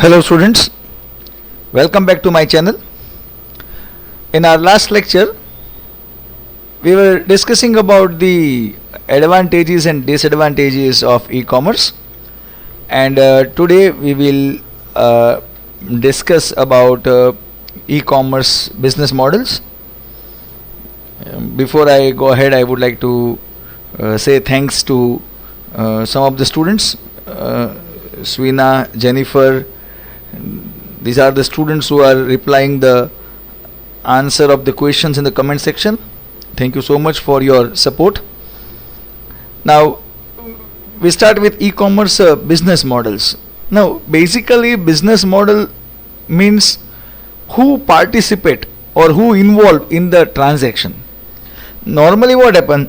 Hello students, welcome back to my channel. In our last lecture, we were discussing about the advantages and disadvantages of e-commerce, and today we will discuss about e-commerce business models. Before I go ahead, I would like to say thanks to some of the students, Swina, Jennifer. These are the students who are replying the answer of the questions in the comment section. Thank you so much for your support. Now we start with e-commerce business models. Now basically business model means who participate or who involved in the transaction. Normally what happen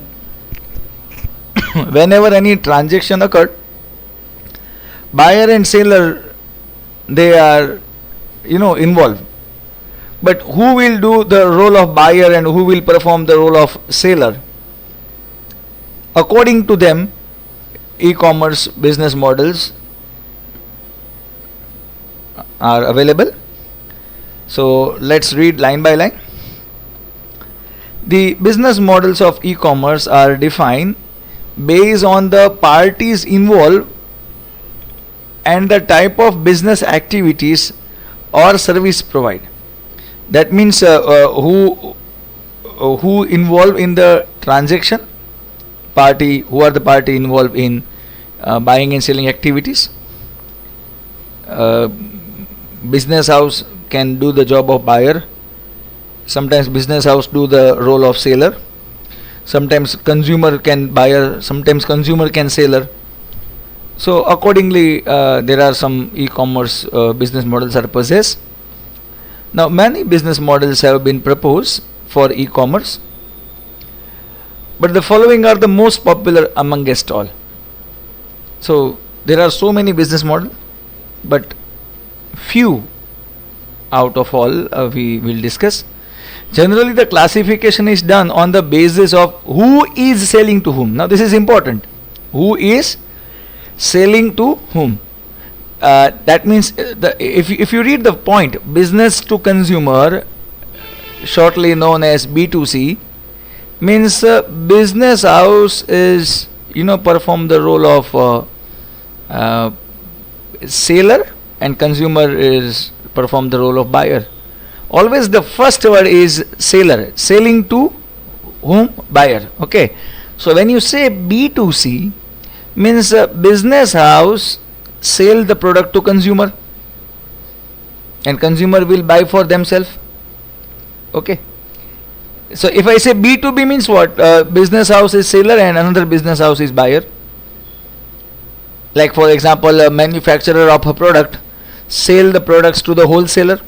whenever any transaction occurred, buyer and seller, they are involved, but who will do the role of buyer and who will perform the role of seller? According to them, e-commerce business models are available. So let's read line by line. The business models of e-commerce are defined based on the parties involved and the type of business activities or service provided. That means who involved in the transaction, who are the party involved in buying and selling activities. Business house can do the job of buyer. Sometimes business house do the role of seller. Sometimes consumer can buyer. Sometimes consumer can seller. So accordingly, there are some e-commerce business models are possessed. Now many business models have been proposed for e-commerce, but the following are the most popular amongst all. So there are so many business models, but few out of all we will discuss. Generally the classification is done on the basis of who is selling to whom. Now this is important. Who is selling to whom? That means if you read the point, business to consumer, shortly known as B2C, means business house is perform the role of seller and consumer is perform the role of buyer. Always the first word is seller, selling to whom? Buyer. Okay, so when you say B2C, means business house sell the product to consumer and consumer will buy for themselves. Okay, so if I say B2B means what? Business house is seller and another business house is buyer. Like for example, a manufacturer of a product sell the products to the wholesaler.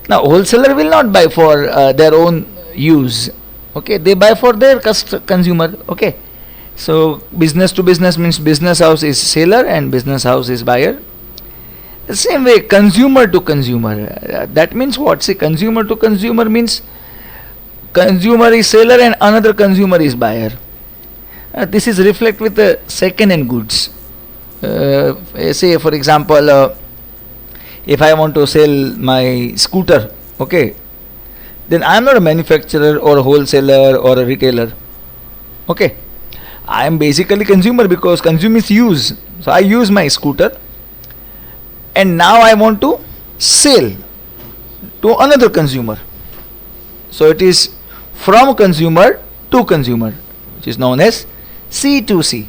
Now wholesaler will not buy for their own use. Okay, they buy for their consumer. Okay, so business to business means business house is seller and business house is buyer. The same way consumer to consumer, that means what? See, consumer to consumer means consumer is seller and another consumer is buyer. This is reflect with the second hand goods. Say for example, if I want to sell my scooter, okay, then I am not a manufacturer or a wholesaler or a retailer. Okay, I am basically consumer because consumers use. So I use my scooter and now I want to sell to another consumer. So it is from consumer to consumer, which is known as C2C.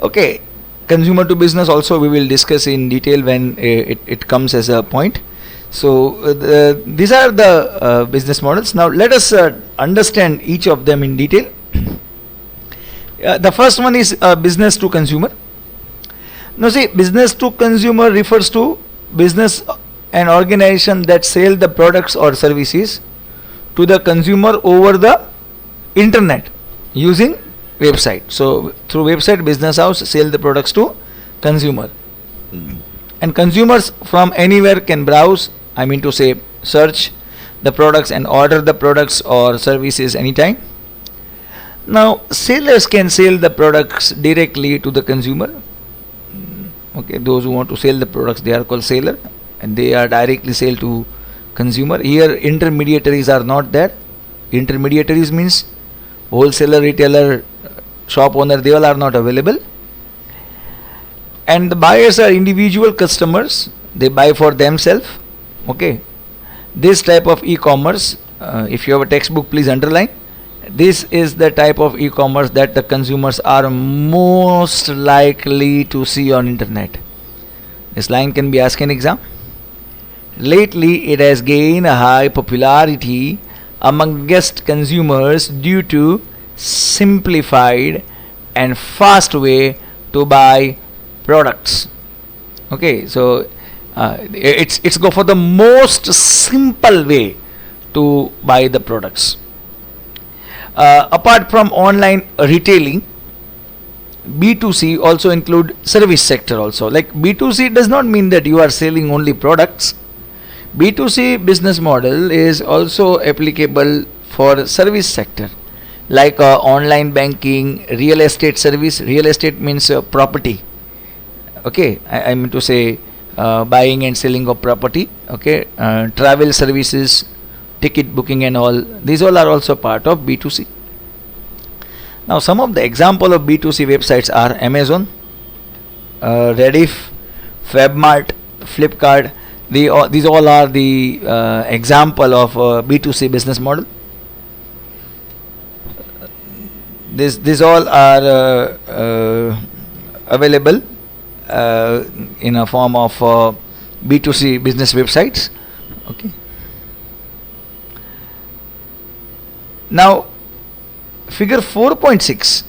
Okay, consumer to business also we will discuss in detail when it comes as a point. So these are the business models. Now let us understand each of them in detail. The first one is business to consumer. Now see, business to consumer refers to business and organization that sell the products or services to the consumer over the internet using website. So through website, business house sell the products to consumer, and consumers from anywhere can browse, I mean to say search the products and order the products or services anytime. Now sellers can sell the products directly to the consumer Okay, those who want to sell the products, they are called seller, and they are directly sell to consumer. Here intermediaries are not there. Intermediaries means wholesaler, retailer, shop owner, they all are not available. And the buyers are individual customers, they buy for themselves. Okay, this type of e-commerce, if you have a textbook, please underline. This is the type of e-commerce that the consumers are most likely to see on internet. This line can be asked in exam. Lately it has gained a high popularity amongst consumers due to simplified and fast way to buy products. Okay, so it's go for the most simple way to buy the products. Apart from online retailing, B2C also include service sector also. Like B2C does not mean that you are selling only products. B2C business model is also applicable for service sector, like online banking, real estate service. Real estate means property. Okay, I mean to say buying and selling of property. Okay, travel services, ticket booking and all. These all are also part of B2C. Now some of the example of B2C websites are Amazon, Rediff, Fabmart, Flipkart. These all are the example of B2C business model. These all are available in a form of B2C business websites. Okay. Now figure 4.6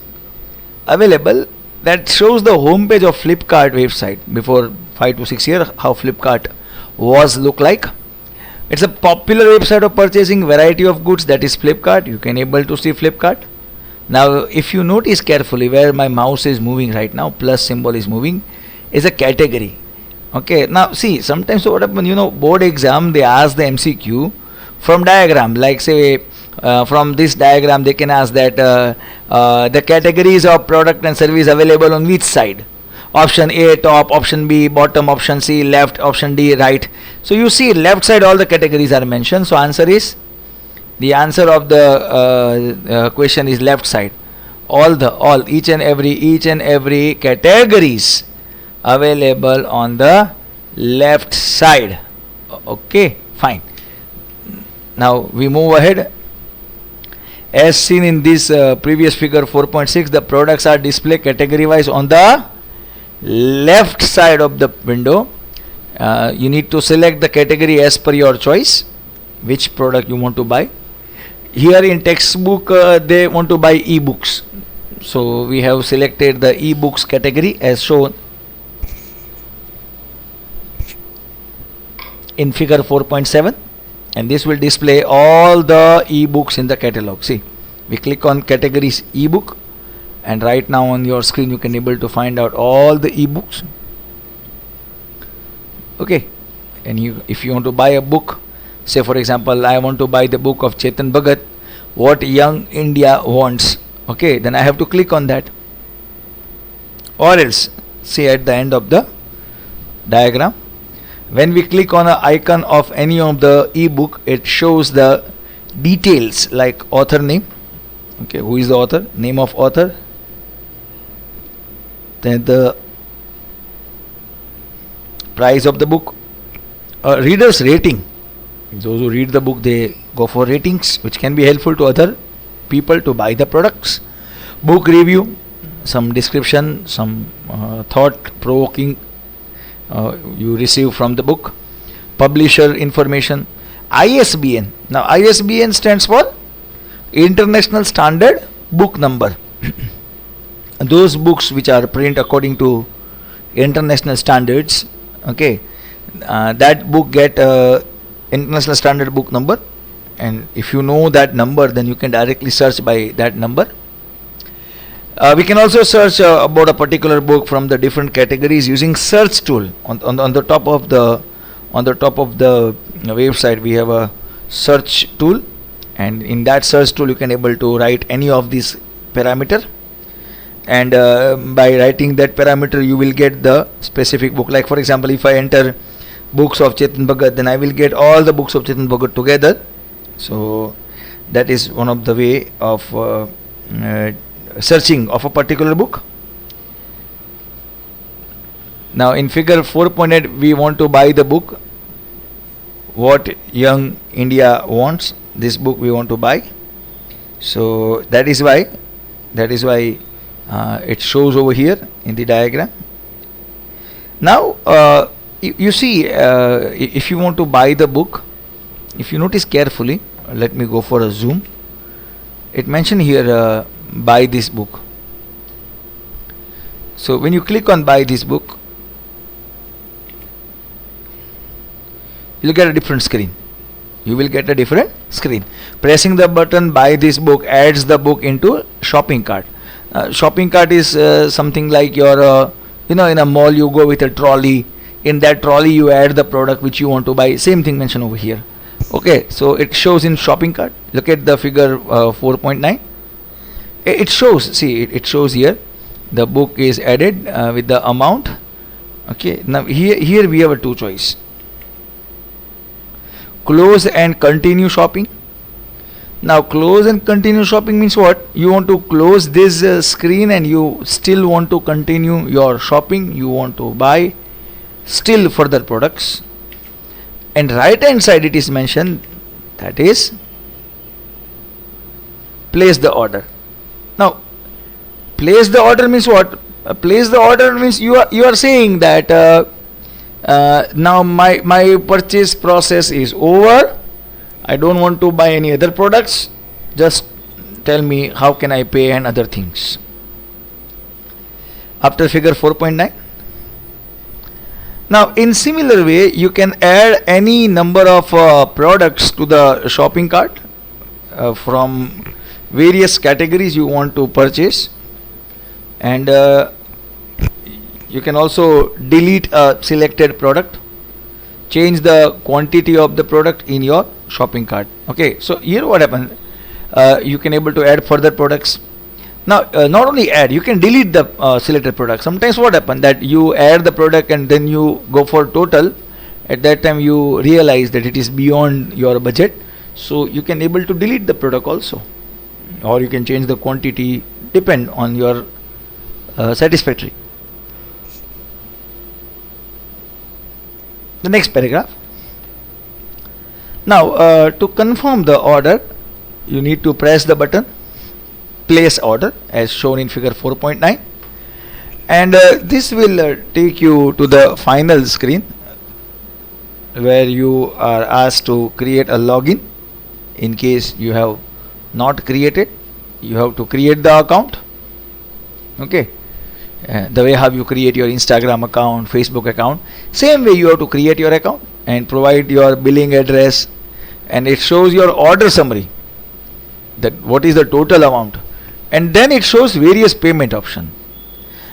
available, that shows the home page of Flipkart website before 5 to 6 years, how Flipkart was look like. It's a popular website of purchasing variety of goods, that is Flipkart. You can able to see Flipkart. Now if you notice carefully where my mouse is moving right now, plus symbol is moving, is a category. Okay, now see, sometimes what happen, board exam they ask the MCQ from diagram, like say from this diagram they can ask that the categories of product and service available on which side. Option A top, option B bottom, option C left, option D right. So you see left side all the categories are mentioned. So answer is, the answer of the question is left side. Each and every categories available on the left side. Okay, fine. Now we move ahead. As seen in this previous figure 4.6, the products are displayed category wise on the left side of the window. You need to select the category as per your choice, which product you want to buy. Here in textbook they want to buy e-books, so we have selected the e-books category as shown in figure 4.7, and this will display all the e-books in the catalog. See, we click on categories e-book, and right now on your screen you can able to find out all the e-books. Okay, and if you want to buy a book, say for example I want to buy the book of Chetan Bhagat, What Young India Wants. Okay, then I have to click on that, or else see at the end of the diagram, when we click on an icon of any of the ebook, it shows the details like author name. Okay, who is the author, name of author, then the price of the book, reader's rating. Those who read the book, they go for ratings, which can be helpful to other people to buy the products. Book review, some description, some thought provoking you receive from the book. Publisher information. ISBN. Now ISBN stands for International Standard Book Number. Those books which are print according to international standards, okay, that book get International Standard Book Number, and if you know that number, then you can directly search by that number. We can also search about a particular book from the different categories using search tool. On the top of the website we have a search tool, and in that search tool you can able to write any of these parameter, and by writing that parameter you will get the specific book. Like for example, if I enter books of Chetan Bhagat, then I will get all the books of Chetan Bhagat together. So that is one of the way of searching of a particular book. Now in figure 4.8 we want to buy the book what Young India wants. This book we want to buy. So that is why it shows over here in the diagram. Now you see, if you want to buy the book, if you notice carefully, let me go for a zoom. It mentioned here buy this book. So when you click on buy this book, you'll get a different screen. You will get a different screen. Pressing the button buy this book adds the book into shopping cart. Shopping cart is something like your in a mall you go with a trolley. In that trolley you add the product which you want to buy. Same thing mentioned over here. Okay, so it shows in shopping cart. Look at the figure 4.9. It shows, see, it shows here the book is added with the amount. Okay, now here we have a two choice: close and continue shopping. Now close and continue shopping means what? You want to close this screen and you still want to continue your shopping. You want to buy still further products. And right hand side it is mentioned, that is place the order. Now place the order means what? Place the order means you are saying that now my purchase process is over. I don't want to buy any other products. Just tell me how can I pay and other things. After figure 4.9. Now in similar way you can add any number of products to the shopping cart from various categories you want to purchase, and you can also delete a selected product, change the quantity of the product in your shopping cart. Okay, so here what happened, you can able to add further products. Now not only add, you can delete the selected product. Sometimes what happen that you add the product and then you go for total. At that time you realize that it is beyond your budget, so you can able to delete the product also, or you can change the quantity, depend on your satisfactory. The next paragraph. Now to confirm the order you need to press the button place order as shown in figure 4.9, and this will take you to the final screen where you are asked to create a login. In case you have not created, you have to create the account. Okay, the way how you create your Instagram account, Facebook account, same way you have to create your account and provide your billing address, and it shows your order summary, that what is the total amount, and then it shows various payment option.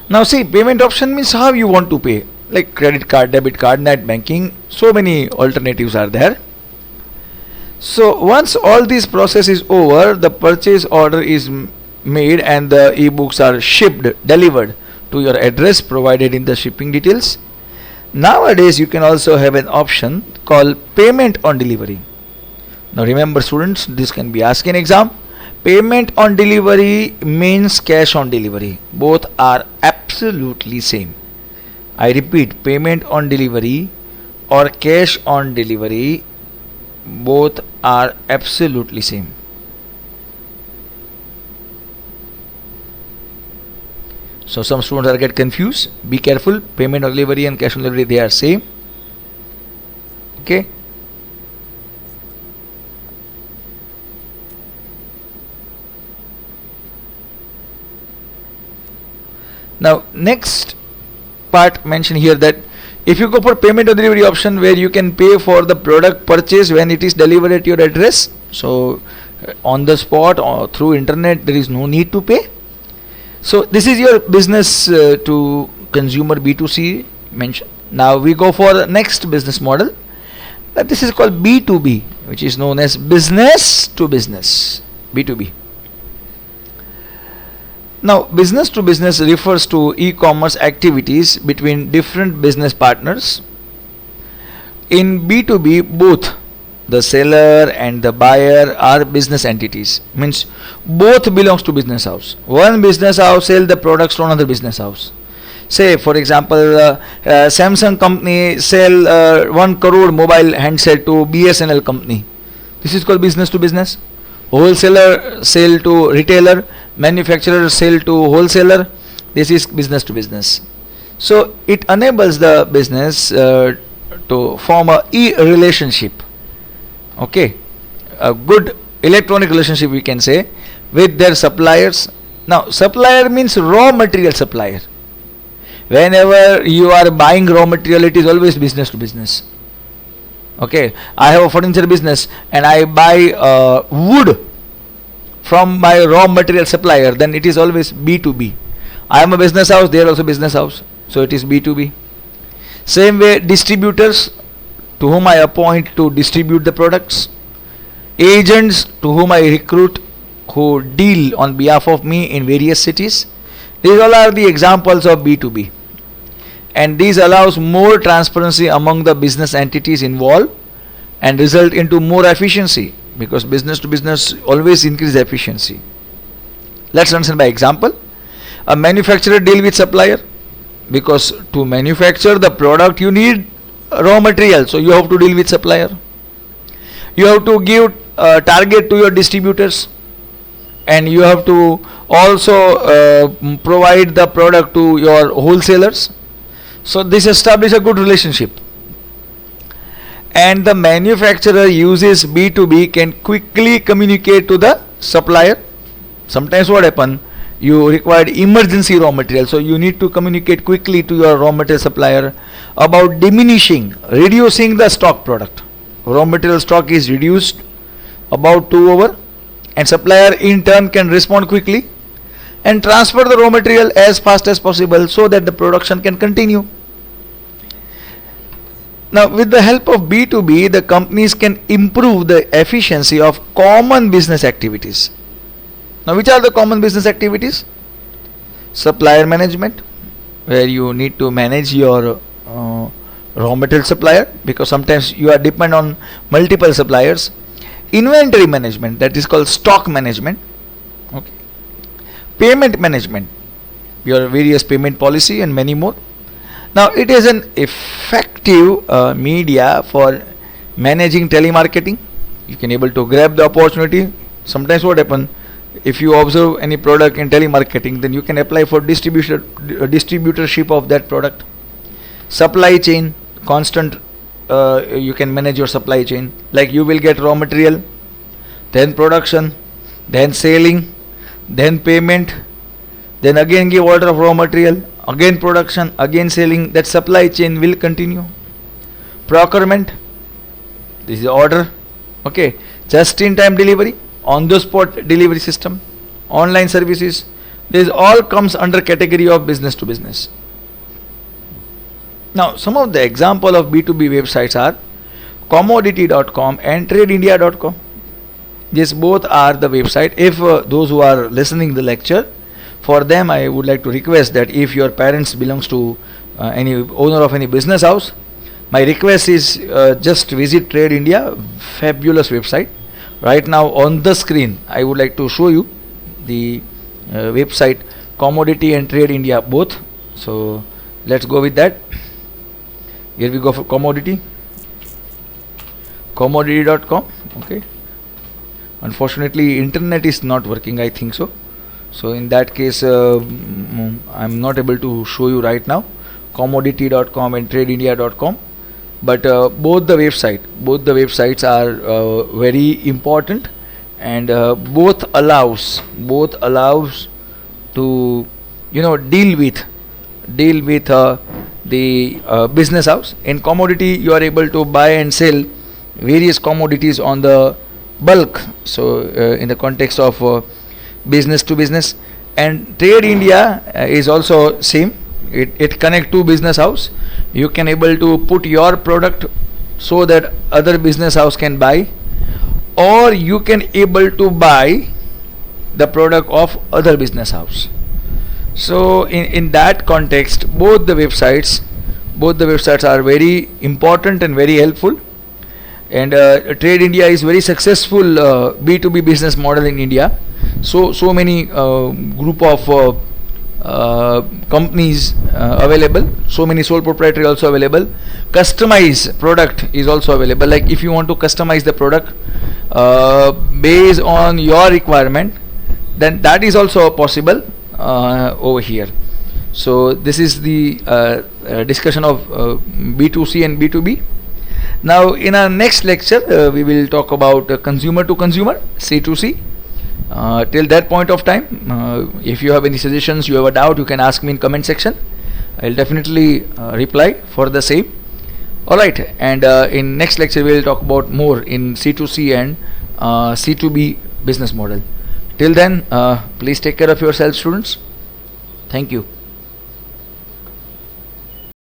Now see, payment option means how you want to pay, like credit card, debit card, net banking, so many alternatives are there. So once all this process is over, the purchase order is made and the ebooks are shipped, delivered to your address provided in the shipping details. Nowadays you can also have an option called payment on delivery. Now remember students, this can be asked in exam. Payment on delivery means cash on delivery. Both are absolutely same. I repeat, payment on delivery or cash on delivery, both are absolutely same. So some students are get confused. Be careful. Payment on delivery and cash on delivery, they are same. Okay. Now next part mentioned here that if you go for payment on delivery option where you can pay for the product purchase when it is delivered at your address, so on the spot or through internet there is no need to pay. So this is your business to consumer B2C mention. Now we go for the next business model, that this is called B2B, which is known as business to business, B2B. Now, business to business refers to e-commerce activities between different business partners. In B2B, both the seller and the buyer are business entities. Means both belongs to business house. One business house sell the products to another business house. Say for example, Samsung company sell 1 crore mobile handset to BSNL company. This is called business to business. Wholesaler sell to retailer, manufacturer sell to wholesaler. This is business to business. So it enables the business to form a e-relationship. Okay, a good electronic relationship we can say with their suppliers. Now supplier means raw material supplier. Whenever you are buying raw material, it is always business to business. Okay, I have a furniture business and I buy wood from my raw material supplier, then it is always B2B. I am a business house, they are also business house, so it is B2B. Same way, distributors to whom I appoint to distribute the products, agents to whom I recruit who deal on behalf of me in various cities. These all are the examples of B2B, and these allows more transparency among the business entities involved and result into more efficiency, because business to business always increase efficiency. Let's understand by example. A manufacturer deal with supplier, because to manufacture the product you need raw material, so you have to deal with supplier. You have to give target to your distributors, and you have to also provide the product to your wholesalers. So this establish a good relationship, and the manufacturer uses B2B can quickly communicate to the supplier. Sometimes what happen, you required emergency raw material, so you need to communicate quickly to your raw material supplier about reducing the stock product. Raw material stock is reduced about 2 over, and supplier in turn can respond quickly and transfer the raw material as fast as possible so that the production can continue. Now with the help of B2B, the companies can improve the efficiency of common business activities. Now which are the common business activities? Supplier management, where you need to manage your raw material supplier, because sometimes you are dependent on multiple suppliers. Inventory management, that is called stock management. Okay. Payment management, your various payment policy and many more. Now it is an effective media for managing telemarketing. You can able to grab the opportunity. Sometimes what happen, if you observe any product in telemarketing, then you can apply for distributorship of that product. Supply chain, constant, you can manage your supply chain, like you will get raw material, then production, then selling, then payment, then again give order of raw material, again production, again selling. That supply chain will continue. Procurement, this is order. Okay, just in time delivery, on the spot delivery system, online services, this all comes under category of business to business. Now some of the example of B2B websites are commodity.com and tradeindia.com. These both are the website. If those who are listening the lecture, for them I would like to request that if your parents belongs to any owner of any business house, my request is just visit Trade India, fabulous website. Right now on the screen I would like to show you the website Commodity and Trade India both. So let's go with that. Here we go for commodity, commodity.com. Okay, unfortunately internet is not working, I think so. So in that case I'm not able to show you right now commodity.com and tradeindia.com, but both the websites are very important, and both allows to deal with the business house. In commodity you are able to buy and sell various commodities on the bulk, so in the context of business to business. And Trade India is also same, it connect to business house. You can able to put your product so that other business house can buy, or you can able to buy the product of other business house. So in that context, both the websites are very important and very helpful. And Trade India is very successful B2B business model in India. So many group of companies available, so many sole proprietary also available. Customize product is also available. Like if you want to customize the product based on your requirement, then that is also possible over here. So this is the discussion of B2C and B2B. Now in our next lecture we will talk about consumer to consumer, C2C. Till that point of time, if you have any suggestions, you have a doubt, you can ask me in comment section. I'll definitely reply for the same. Alright, and in next lecture we will talk about more in C2C and C2B business model. Till then, please take care of yourself, students. Thank you.